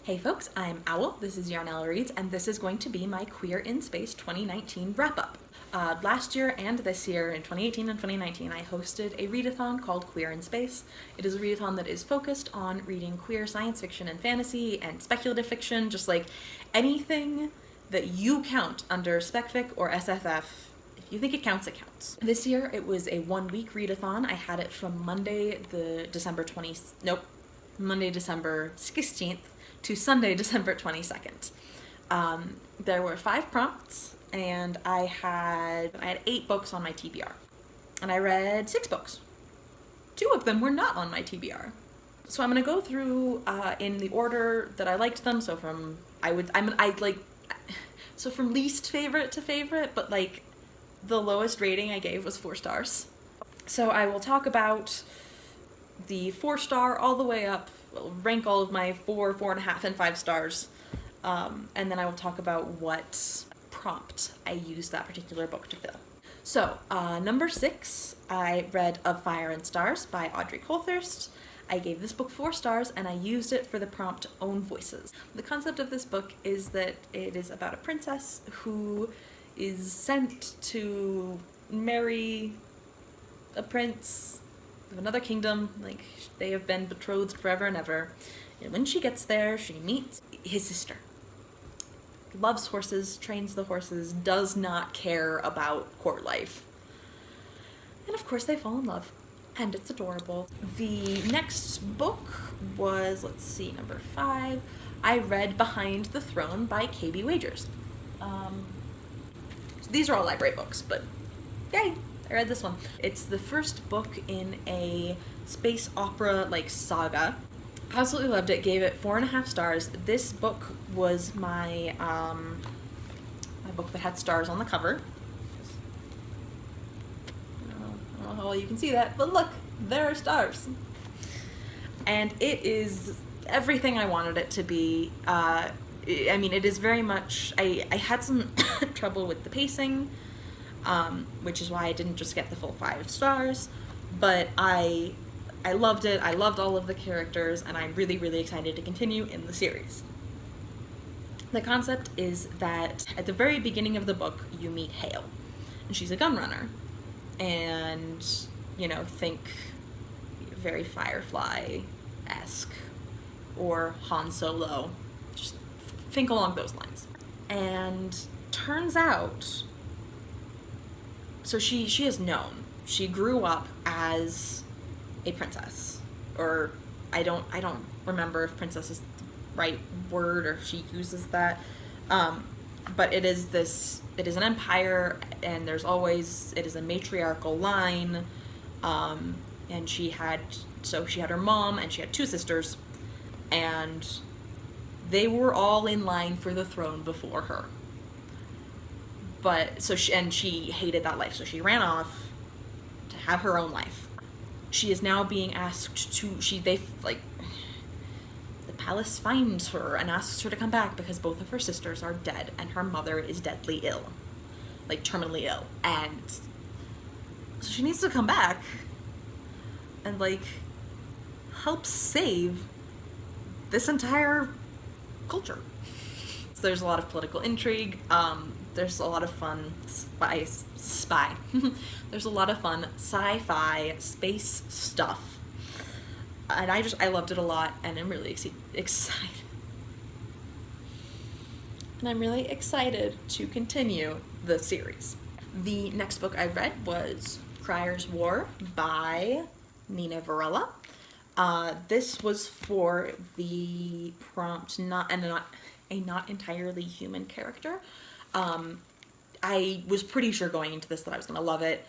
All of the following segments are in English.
Hey folks, I'm Owl, this is Yarnella Reads, and this is going to be my Queer in Space 2019 wrap-up. Last year and this year, in 2018 and 2019, I hosted a readathon called Queer in Space. It is a readathon that is focused on reading queer science fiction and fantasy and speculative fiction, just like anything that you count under specfic or SFF. If you think it counts, it counts. This year it was a 1-week readathon. I had it from Monday December 16th to Sunday, December 22nd. There were 5 prompts, and I had 8 books on my TBR. And I read 6 books. 2 of them were not on my TBR. So I'm gonna go through in the order that I liked them. So from least favorite to favorite, but like the lowest rating I gave was 4 stars. So I will talk about the 4-star all the way up. Will rank all of my 4, 4.5, and 5 stars, and then I will talk about what prompt I used that particular book to fill. So, number 6, I read Of Fire and Stars by Audrey Coulthurst. I gave this book 4 stars, and I used it for the prompt Own Voices. The concept of this book is that it is about a princess who is sent to marry a prince of another kingdom. Like, they have been betrothed forever and ever. And when she gets there, she meets his sister. Loves horses, trains the horses, does not care about court life. And of course they fall in love. And it's adorable. The next book was, number 5. I read Behind the Throne by KB Wagers. So these are all library books, but yay! I read this one. It's the first book in a space opera like saga. Absolutely loved it. Gave it 4.5 stars. This book was my book that had stars on the cover. I don't know how well you can see that, but look, there are stars. And it is everything I wanted it to be. It is very much. I had some trouble with the pacing. Which is why I didn't just get the full 5 stars, but I loved it. I loved all of the characters, and I'm really, really excited to continue in the series. The concept is that at the very beginning of the book, you meet Hale, and she's a gun runner, and, think very Firefly-esque, or Han Solo, just think along those lines. And turns out, so she is known. She grew up as a princess, or I don't remember if princess is the right word or if she uses that. But it is an empire, and it is a matriarchal line. And she had her mom, and she had 2 sisters, and they were all in line for the throne before her. But she hated that life, so she ran off to have her own life. She is now being asked the palace finds her and asks her to come back because both of her sisters are dead and her mother is deadly ill, like terminally ill, and so she needs to come back and help save this entire culture. So there's a lot of political intrigue. There's a lot of fun spy. There's a lot of fun sci-fi space stuff. And I loved it a lot, and I'm really excited. And I'm really excited to continue the series. The next book I read was Crier's War by Nina Varela. This was for the prompt not entirely human character. I was pretty sure going into this that I was going to love it.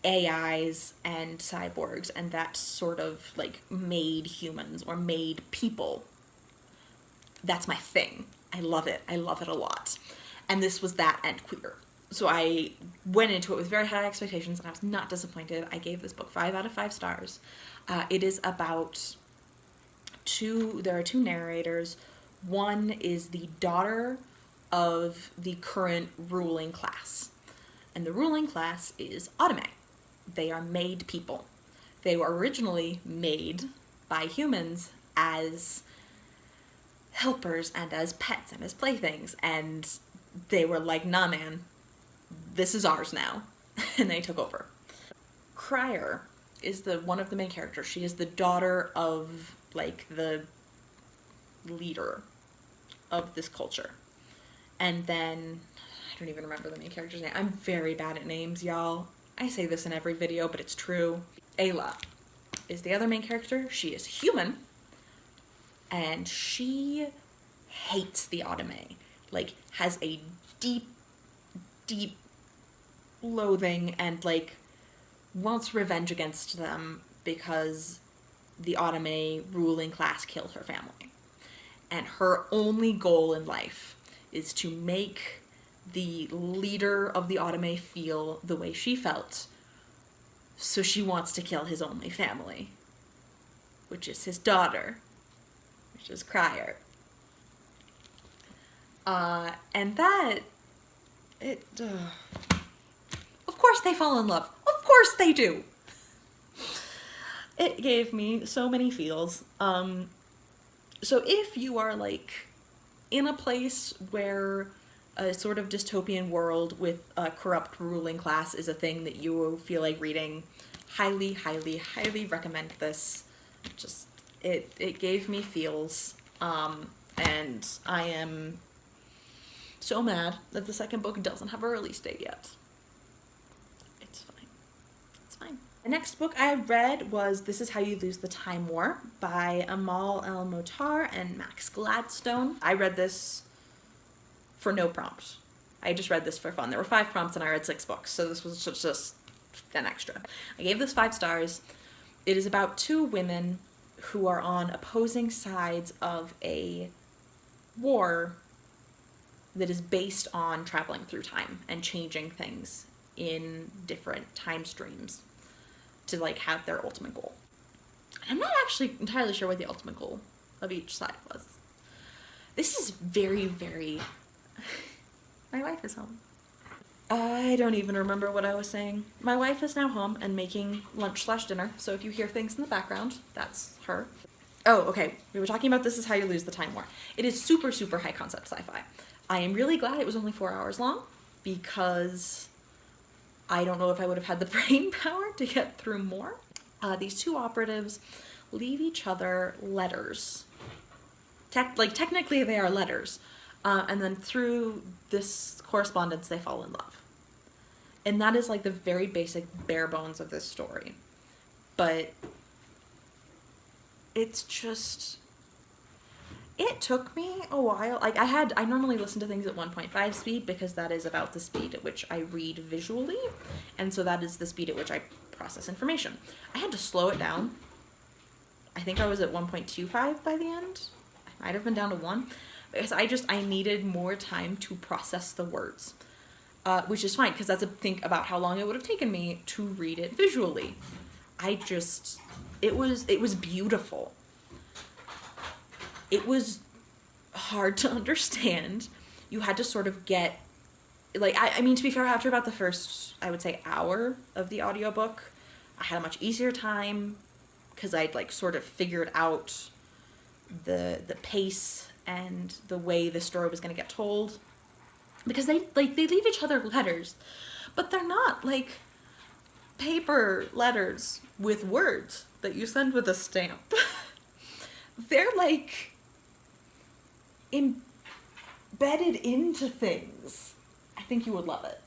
AIs and cyborgs and that sort of made humans or made people. That's my thing. I love it. I love it a lot. And this was that and queer. So I went into it with very high expectations, and I was not disappointed. I gave this book 5 out of 5 stars. It is about there are 2 narrators. One is the daughter of the current ruling class. And the ruling class is Autome. They are made people. They were originally made by humans as helpers and as pets and as playthings, and they were like, nah man, this is ours now. And they took over. Crier is the one of the main characters. She is the daughter of like the leader of this culture. And then I don't even remember the main character's name. I'm very bad at names, y'all. I say this in every video, but it's true. Ayla is the other main character. She is human, and she hates the Autome. Like, has a deep, deep loathing and, like, wants revenge against them because the Autome ruling class killed her family. And her only goal in life is to make the leader of the Autome feel the way she felt. So she wants to kill his only family, which is his daughter, which is Crier. And that, of course they fall in love. Of course they do. It gave me so many feels. So if you are like in a place where a sort of dystopian world with a corrupt ruling class is a thing that you feel like reading, highly, highly, highly recommend this. Just, it gave me feels. And I am so mad that the second book doesn't have a release date yet. It's fine. It's fine. The next book I read was This Is How You Lose the Time War by Amal El-Motar and Max Gladstone. I read this for no prompt. I just read this for fun. There were 5 prompts and I read 6 books, so this was just an extra. I gave this 5 stars. It is about 2 women who are on opposing sides of a war that is based on traveling through time and changing things in different time streams to like have their ultimate goal. I'm not actually entirely sure what the ultimate goal of each side was. This is very, very... My wife is home. I don't even remember what I was saying. My wife is now home and making lunch/dinner, so if you hear things in the background, that's her. Oh, okay. We were talking about This Is How You Lose the Time War. It is super, super high concept sci-fi. I am really glad it was only 4 hours long, because I don't know if I would have had the brain power to get through more. These 2 operatives leave each other letters. Technically they are letters. And then through this correspondence, they fall in love. And that is like the very basic bare bones of this story. But it's just, it took me a while. Like I normally listen to things at 1.5 speed because that is about the speed at which I read visually. And so that is the speed at which I process information. I had to slow it down. I think I was at 1.25 by the end. I might have been down to 1. Because I needed more time to process the words, which is fine because that's a think about how long it would have taken me to read it visually. It was beautiful. It was hard to understand. You had to sort of get, like, I mean, to be fair, after about the first, I would say, hour of the audiobook, I had a much easier time because I'd like sort of figured out the pace and the way the story was going to get told, because they leave each other letters, but they're not like paper letters with words that you send with a stamp. They're like embedded into things. I think you would love it.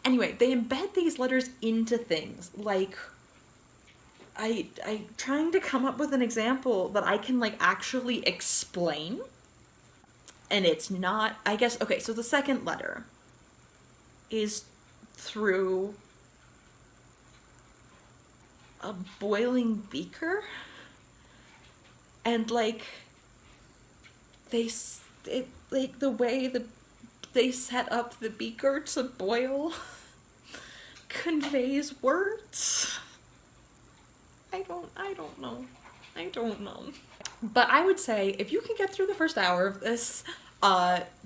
Anyway, they embed these letters into things. Like, I'm trying to come up with an example that I can like actually explain. And it's not, I guess, okay, so the second letter is through a boiling beaker. And like, the way that they set up the beaker to boil conveys words. I don't know. But I would say if you can get through the first hour of this,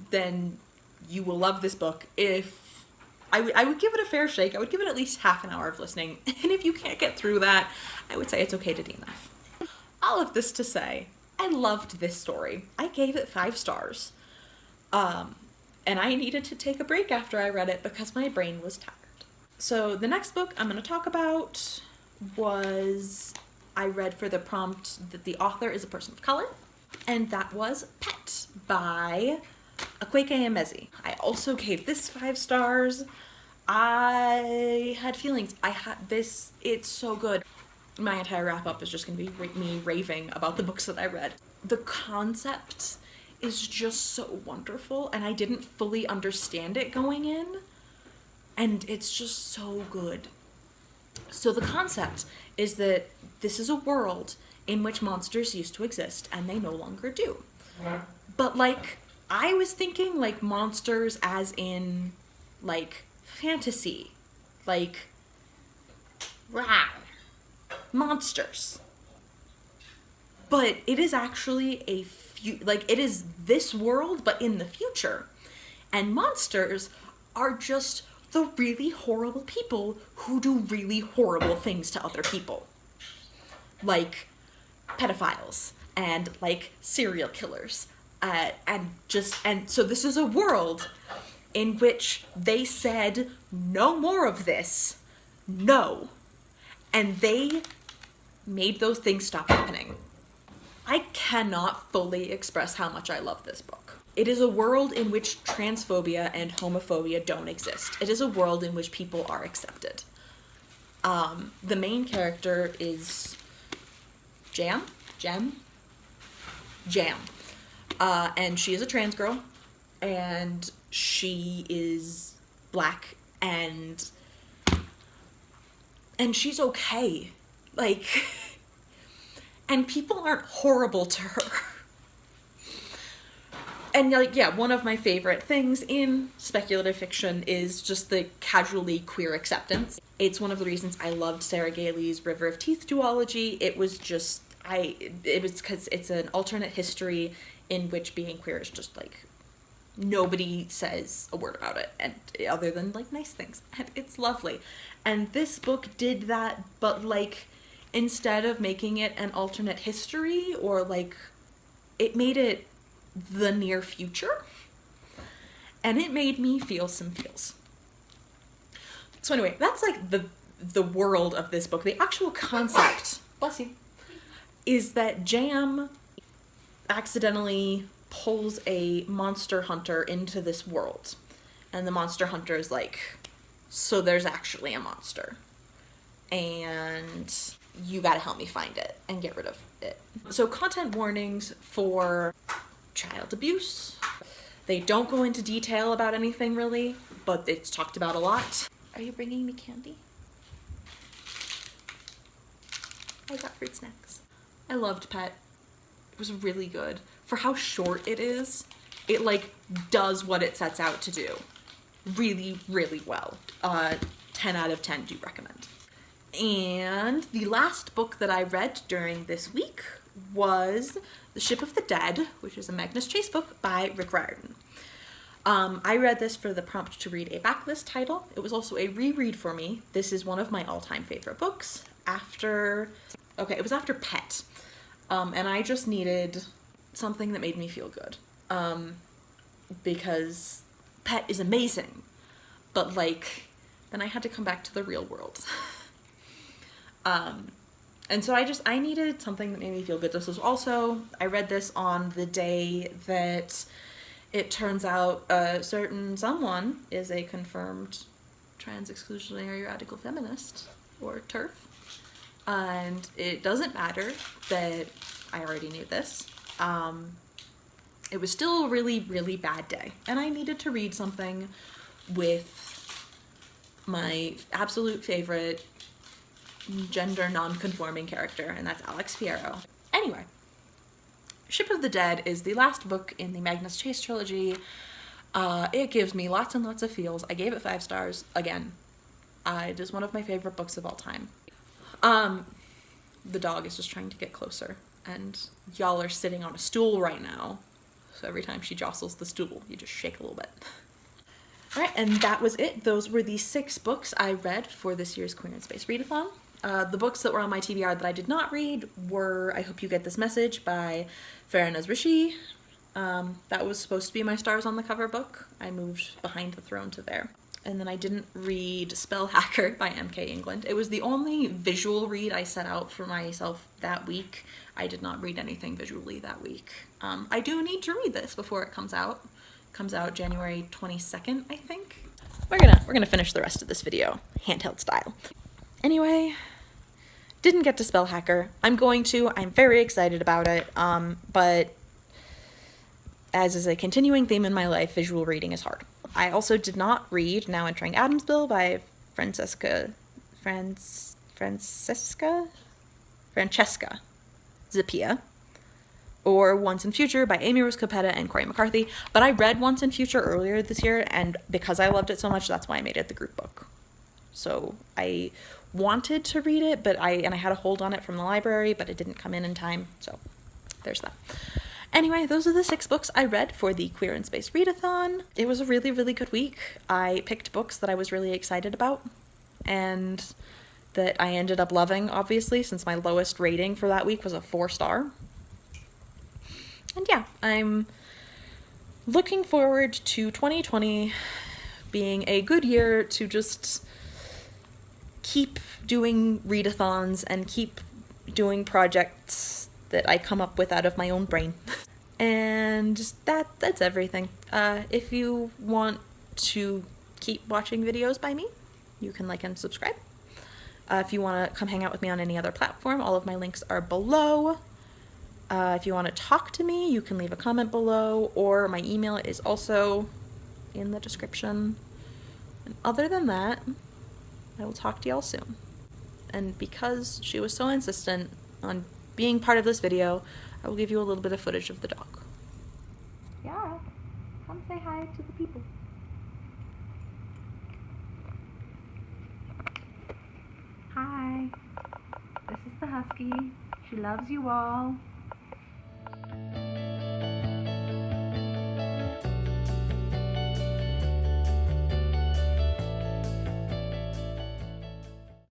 then you will love this book. If I would give it a fair shake, I would give it at least half an hour of listening. And if you can't get through that, I would say it's okay to DNF. All of this to say, I loved this story. I gave it 5 stars. And I needed to take a break after I read it because my brain was tired. So the next book I'm going to talk about was, I read for the prompt that the author is a person of color, and that was Pet by Akwaeke Emezi. I also gave this 5 stars. I had feelings. It's so good. My entire wrap-up is just going to be me raving about the books that I read. The concept is just so wonderful, and I didn't fully understand it going in, and it's just so good. So the concept is that this is a world in which monsters used to exist, and they no longer do. But, like, I was thinking, like, monsters as in, like, fantasy. Like, monsters. But it is actually it is this world, but in the future. And monsters are just the really horrible people who do really horrible things to other people. Like pedophiles and like serial killers. And so this is a world in which they said no more of this. No. And they made those things stop happening. I cannot fully express how much I love this book. It is a world in which transphobia and homophobia don't exist. It is a world in which people are accepted. The main character is Jam. And she is a trans girl, and she is black, and she's okay. Like, and people aren't horrible to her. And, like, yeah, one of my favorite things in speculative fiction is just the casually queer acceptance. It's one of the reasons I loved Sarah Gailey's River of Teeth duology. It was because it's an alternate history in which being queer is just, like, nobody says a word about it, and other than, like, nice things. And it's lovely. And this book did that, but, like, instead of making it an alternate history, or, like, it made it the near future, and it made me feel some feels. So anyway, that's, like, the world of this book. The actual concept, bless you, is that Jam accidentally pulls a monster hunter into this world, and the monster hunter is like, so there's actually a monster, and you gotta help me find it and get rid of it. So content warnings for child abuse. They don't go into detail about anything really, but it's talked about a lot. Are you bringing me candy? I got fruit snacks. I loved Pet. It was really good. For how short it is, it, like, does what it sets out to do. Really, really well. 10 out of 10 do recommend. And the last book that I read during this week was The Ship of the Dead, which is a Magnus Chase book by Rick Riordan. I read this for the prompt to read a backlist title. It was also a reread for me. This is one of my all-time favorite books. It was after Pet. And I just needed something that made me feel good. Because Pet is amazing. But, like, then I had to come back to the real world. And so I needed something that made me feel good. This was also, I read this on the day that it turns out a certain someone is a confirmed trans exclusionary radical feminist, or TERF. And it doesn't matter that I already knew this. It was still a really, really bad day. And I needed to read something with my absolute favorite gender non-conforming character, and that's Alex Fierro. Anyway, Ship of the Dead is the last book in the Magnus Chase trilogy. It gives me lots and lots of feels. I gave it 5 stars again. It is one of my favorite books of all time. The dog is just trying to get closer, and y'all are sitting on a stool right now, so every time she jostles the stool, you just shake a little bit. Alright, and that was it. Those were the 6 books I read for this year's Queer in Space Readathon. The books that were on my TBR that I did not read were I Hope You Get This Message by Farah Rishi. That was supposed to be my Stars on the Cover book. I moved Behind the Throne to there. And then I didn't read Spell Hacker by M.K. England. It was the only visual read I set out for myself that week. I did not read anything visually that week. I do need to read this before it comes out. It comes out January 22nd, I think. We're gonna finish the rest of this video handheld style. Anyway, didn't get to Spell Hacker. I'm going to. I'm very excited about it. But as is a continuing theme in my life, visual reading is hard. I also did not read Now Entering Adamsville by Francesca Zappia, or Once and Future by Amy Rose Capetta and Corey McCarthy, but I read Once and Future earlier this year, and because I loved it so much, that's why I made it the group book. So I wanted to read it, but I had a hold on it from the library, but it didn't come in time, so there's that. Anyway, those are the 6 books I read for the Queer in Space Readathon. It was a really, really good week. I picked books that I was really excited about, and that I ended up loving, obviously, since my lowest rating for that week was a 4-star. And yeah, I'm looking forward to 2020 being a good year to just keep doing readathons and keep doing projects that I come up with out of my own brain. And that's everything. If you want to keep watching videos by me, you can like and subscribe. If you want to come hang out with me on any other platform, all of my links are below. If you want to talk to me, you can leave a comment below, or my email is also in the description. And other than that, I will talk to y'all soon. And because she was so insistent on being part of this video, I will give you a little bit of footage of the dog. Yeah, come say hi to the people. Hi, this is the husky. She loves you all.